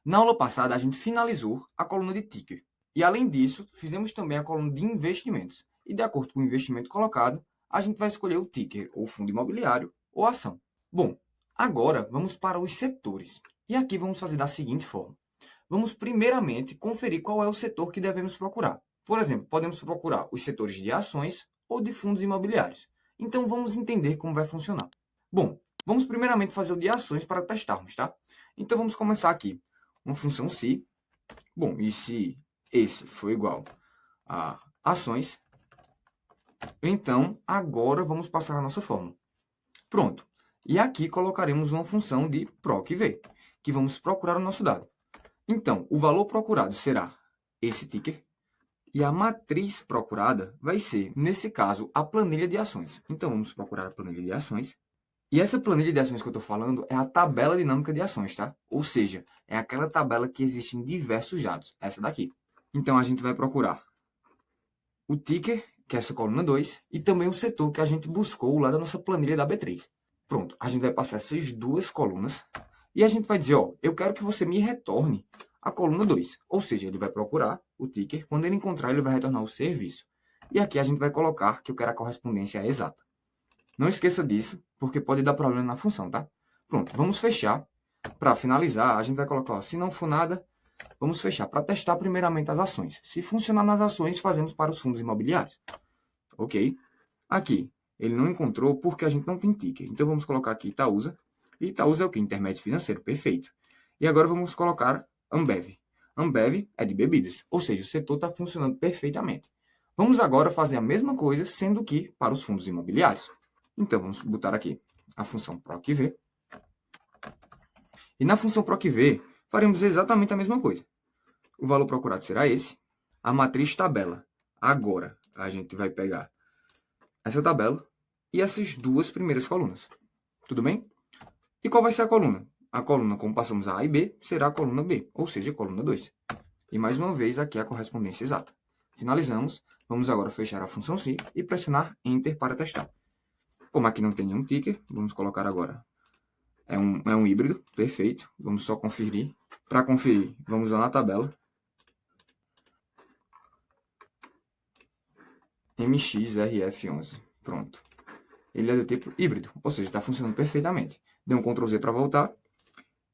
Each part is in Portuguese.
Na aula passada, a gente finalizou a coluna de ticker. E, além disso, fizemos também a coluna de investimentos. E, de acordo com o investimento colocado, a gente vai escolher o ticker, ou fundo imobiliário, ou ação. Bom, agora vamos para os setores. E aqui vamos fazer da seguinte forma. Vamos primeiramente conferir qual é o setor que devemos procurar. Por exemplo, podemos procurar os setores de ações ou de fundos imobiliários. Então, vamos entender como vai funcionar. Bom, vamos primeiramente fazer o de ações para testarmos, tá? Então, vamos começar aqui. Uma função se. Bom, e se esse for igual a ações, então agora vamos passar a nossa fórmula. Pronto. E aqui colocaremos uma função de proc_v, que vamos procurar o nosso dado. Então, o valor procurado será esse ticker, e a matriz procurada vai ser, nesse caso, a planilha de ações. Então, vamos procurar a planilha de ações. E essa planilha de ações que eu estou falando é a tabela dinâmica de ações, tá? Ou seja, é aquela tabela que existe em diversos dados, essa daqui. Então, a gente vai procurar o ticker, que é essa coluna 2, e também o setor que a gente buscou lá da nossa planilha da B3. Pronto, a gente vai passar essas duas colunas e a gente vai dizer, ó, eu quero que você me retorne a coluna 2. Ou seja, ele vai procurar o ticker, quando ele encontrar, ele vai retornar o serviço. E aqui a gente vai colocar que eu quero a correspondência exata. Não esqueça disso, porque pode dar problema na função, tá? Pronto, vamos fechar. Para finalizar, a gente vai colocar, ó, se não for nada, vamos fechar para testar primeiramente as ações. Se funcionar nas ações, fazemos para os fundos imobiliários. Ok? Aqui, ele não encontrou porque a gente não tem ticker. Então, vamos colocar aqui Itaúsa. E Itaúsa é o que? Intermédio financeiro. Perfeito. E agora vamos colocar Ambev. Ambev é de bebidas, ou seja, o setor está funcionando perfeitamente. Vamos agora fazer a mesma coisa, sendo que para os fundos imobiliários. Então, vamos botar aqui a função proc_v. E na função proc_v, faremos exatamente a mesma coisa. O valor procurado será esse. A matriz tabela. Agora, a gente vai pegar essa tabela e essas duas primeiras colunas. Tudo bem? E qual vai ser a coluna? A coluna, como passamos a A e B, será a coluna B, ou seja, a coluna 2. E mais uma vez, aqui a correspondência exata. Finalizamos. Vamos agora fechar a função se e pressionar Enter para testar. Como aqui não tem nenhum ticker, vamos colocar agora. É um híbrido, perfeito. Vamos só conferir. Para conferir, vamos lá na tabela. MXRF11. Pronto. Ele é do tipo híbrido, ou seja, está funcionando perfeitamente. Dê um Ctrl Z para voltar.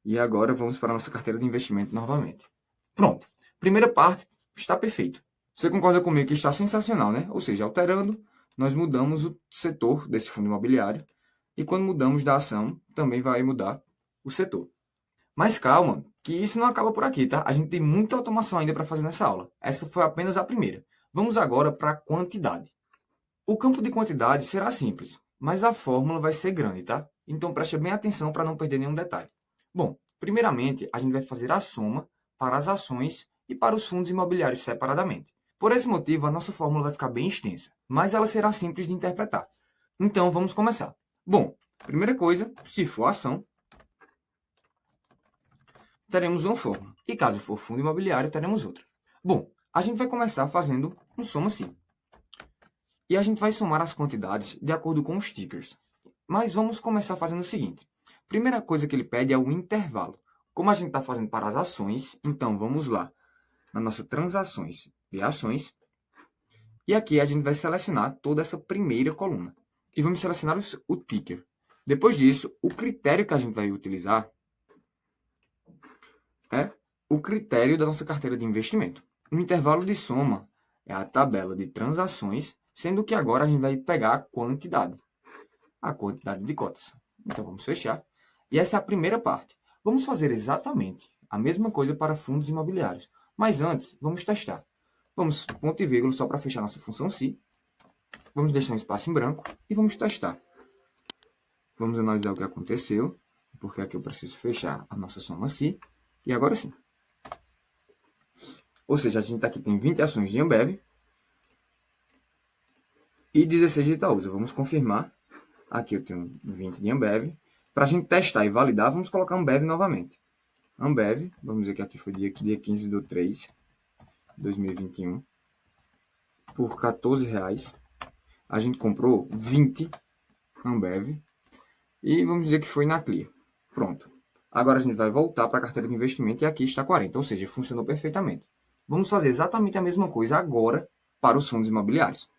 E agora vamos para a nossa carteira de investimento novamente. Pronto. Primeira parte está perfeito. Você concorda comigo que está sensacional, né? Ou seja, alterando, nós mudamos o setor desse fundo imobiliário. E quando mudamos da ação, também vai mudar o setor. Mas calma, que isso não acaba por aqui, tá? A gente tem muita automação ainda para fazer nessa aula. Essa foi apenas a primeira. Vamos agora para a quantidade. O campo de quantidade será simples, mas a fórmula vai ser grande, tá? Então preste bem atenção para não perder nenhum detalhe. Bom, primeiramente a gente vai fazer a soma para as ações e para os fundos imobiliários separadamente. Por esse motivo, a nossa fórmula vai ficar bem extensa, mas ela será simples de interpretar. Então vamos começar. Bom, primeira coisa, se for ação, teremos uma fórmula. E caso for fundo imobiliário, teremos outra. Bom, a gente vai começar fazendo um soma-se. E a gente vai somar as quantidades de acordo com os tickers. Mas vamos começar fazendo o seguinte. Primeira coisa que ele pede é o intervalo. Como a gente está fazendo para as ações, então vamos lá na nossa transações de ações. E aqui a gente vai selecionar toda essa primeira coluna. E vamos selecionar o ticker. Depois disso, o critério que a gente vai utilizar é o critério da nossa carteira de investimento. O intervalo de soma é a tabela de transações, sendo que agora a gente vai pegar a quantidade de cotas. Então, vamos fechar. E essa é a primeira parte. Vamos fazer exatamente a mesma coisa para fundos imobiliários. Mas antes, vamos testar. Vamos ponto e vírgula só para fechar nossa função se. Vamos deixar um espaço em branco e vamos testar. Vamos analisar o que aconteceu, porque aqui eu preciso fechar a nossa soma se. E agora sim. Ou seja, a gente aqui tem 20 ações de Ambev e 16 de Itaúsa. Vamos confirmar. Aqui eu tenho 20 de Ambev. Para a gente testar e validar, vamos colocar Ambev novamente. Ambev, vamos dizer que aqui foi dia 15 de 3 de 2021, por R$14. A gente comprou 20 Ambev e vamos dizer que foi na Clear. Pronto. Agora a gente vai voltar para a carteira de investimento e aqui está 40, ou seja, funcionou perfeitamente. Vamos fazer exatamente a mesma coisa agora para os fundos imobiliários.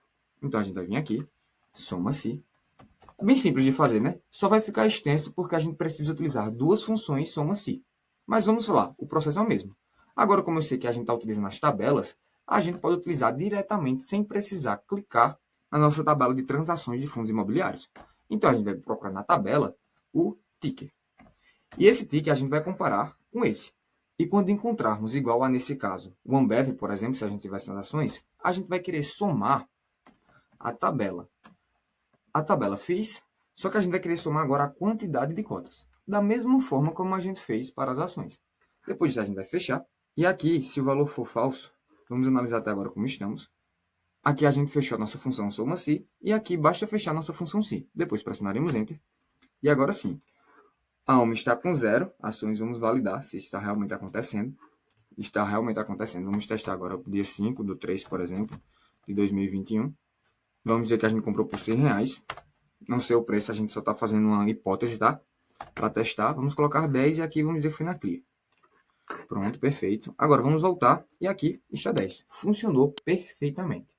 Então a gente vai vir aqui, soma-se. É bem simples de fazer, né? Só vai ficar extenso porque a gente precisa utilizar duas funções soma-se. Mas vamos lá, o processo é o mesmo. Agora, como eu sei que a gente está utilizando as tabelas, a gente pode utilizar diretamente sem precisar clicar na nossa tabela de transações de fundos imobiliários. Então a gente vai procurar na tabela o ticker. E esse ticker a gente vai comparar com esse. E quando encontrarmos igual a, nesse caso, o Ambev, por exemplo, se a gente tivesse nas ações, a gente vai querer somar a tabela. A tabela fiz, só que a gente vai querer somar agora a quantidade de cotas. Da mesma forma como a gente fez para as ações. Depois disso a gente vai fechar. E aqui, se o valor for falso, vamos analisar até agora como estamos. Aqui a gente fechou a nossa função soma-se. E aqui basta fechar a nossa função se. Depois pressionaremos Enter. E agora sim. A ALM está com 0, ações vamos validar se está realmente acontecendo. Está realmente acontecendo. Vamos testar agora o dia 5 do 3, por exemplo, de 2021. Vamos dizer que a gente comprou por R$100. Não sei o preço, a gente só está fazendo uma hipótese, tá? Para testar. Vamos colocar 10 e aqui vamos dizer que foi na Clear. Pronto, perfeito. Agora vamos voltar e aqui está 10. Funcionou perfeitamente.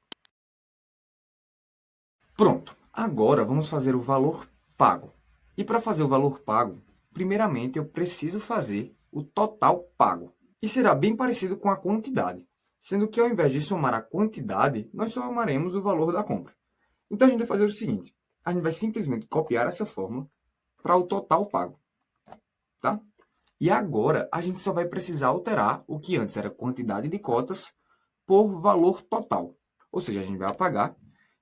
Pronto. Agora vamos fazer o valor pago. E para fazer o valor pago, primeiramente eu preciso fazer o total pago. E será bem parecido com a quantidade, sendo que ao invés de somar a quantidade, nós somaremos o valor da compra. Então a gente vai fazer o seguinte, a gente vai simplesmente copiar essa fórmula para o total pago. Tá? E agora a gente só vai precisar alterar o que antes era quantidade de cotas por valor total. Ou seja, a gente vai apagar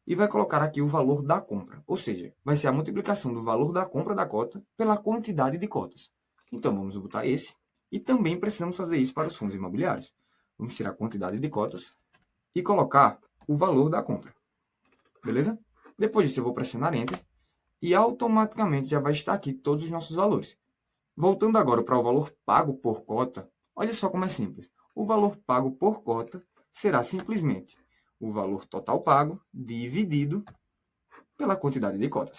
e vai colocar aqui o valor da compra. Ou seja, vai ser a multiplicação do valor da compra da cota pela quantidade de cotas. Então, vamos botar esse. E também precisamos fazer isso para os fundos imobiliários. Vamos tirar a quantidade de cotas e colocar o valor da compra. Beleza? Depois disso, eu vou pressionar Enter. E automaticamente já vai estar aqui todos os nossos valores. Voltando agora para o valor pago por cota, olha só como é simples. O valor pago por cota será simplesmente o valor total pago dividido pela quantidade de cotas.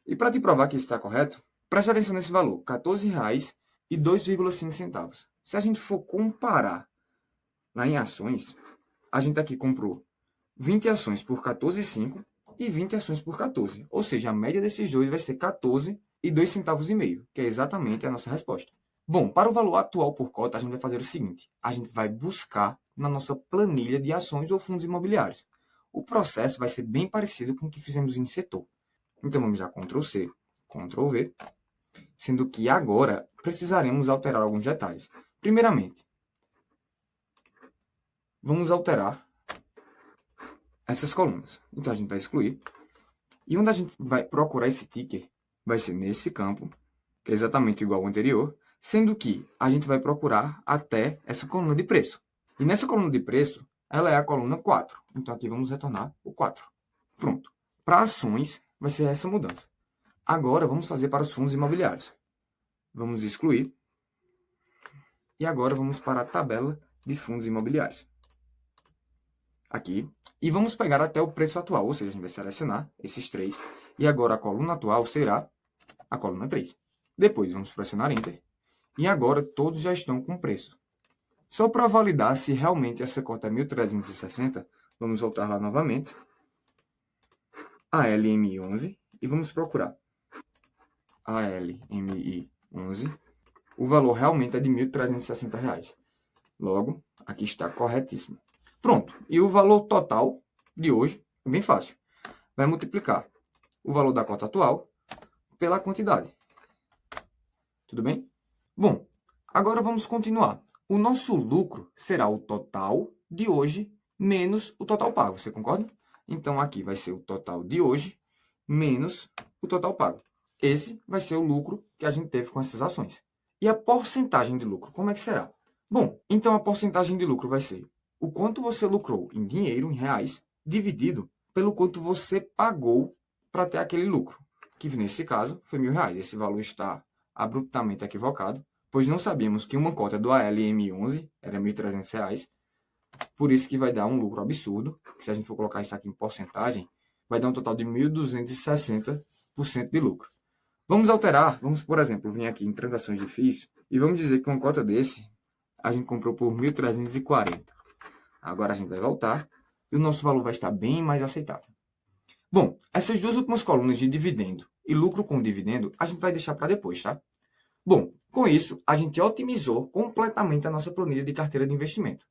E para te provar que isso está correto, preste atenção nesse valor, R$14,02,05. Se a gente for comparar lá em ações, a gente aqui comprou 20 ações por R$14,05 e 20 ações por 14. Ou seja, a média desses dois vai ser 14,02 centavos e meio, que é exatamente a nossa resposta. Bom, para o valor atual por cota, a gente vai fazer o seguinte. A gente vai buscar na nossa planilha de ações ou fundos imobiliários. O processo vai ser bem parecido com o que fizemos em setor. Então, vamos dar Ctrl+C, Ctrl+V, sendo que agora precisaremos alterar alguns detalhes. Primeiramente, vamos alterar essas colunas. Então, a gente vai excluir. E onde a gente vai procurar esse ticker vai ser nesse campo, que é exatamente igual ao anterior, sendo que a gente vai procurar até essa coluna de preço. E nessa coluna de preço, ela é a coluna 4. Então, aqui vamos retornar o 4. Pronto. Para ações, vai ser essa mudança. Agora, vamos fazer para os fundos imobiliários. Vamos excluir. E agora, vamos para a tabela de fundos imobiliários. Aqui. E vamos pegar até o preço atual, ou seja, a gente vai selecionar esses três. E agora, a coluna atual será a coluna 3. Depois, vamos pressionar Enter. E agora, todos já estão com preço. Só para validar se realmente essa cota é 1.360, vamos voltar lá novamente. A LMI11 e vamos procurar a LMI11. O valor realmente é de R$ 1.360. Logo, aqui está corretíssimo. Pronto. E o valor total de hoje é bem fácil. Vai multiplicar o valor da cota atual pela quantidade. Tudo bem? Bom, agora vamos continuar. O nosso lucro será o total de hoje menos o total pago. Você concorda? Então, aqui vai ser o total de hoje menos o total pago. Esse vai ser o lucro que a gente teve com essas ações. E a porcentagem de lucro, como é que será? Bom, então a porcentagem de lucro vai ser o quanto você lucrou em dinheiro, em reais, dividido pelo quanto você pagou para ter aquele lucro, que nesse caso foi R$1.000. Esse valor está abruptamente equivocado, pois não sabíamos que uma cota do ALM11 era R$1.300, por isso que vai dar um lucro absurdo, se a gente for colocar isso aqui em porcentagem, vai dar um total de 1.260% de lucro. Vamos alterar, vamos, por exemplo, vir aqui em transações de FIIs e vamos dizer que uma cota desse a gente comprou por 1.340. Agora a gente vai voltar e o nosso valor vai estar bem mais aceitável. Bom, essas duas últimas colunas de dividendo e lucro com dividendo a gente vai deixar para depois, tá? Bom, com isso, a gente otimizou completamente a nossa planilha de carteira de investimento.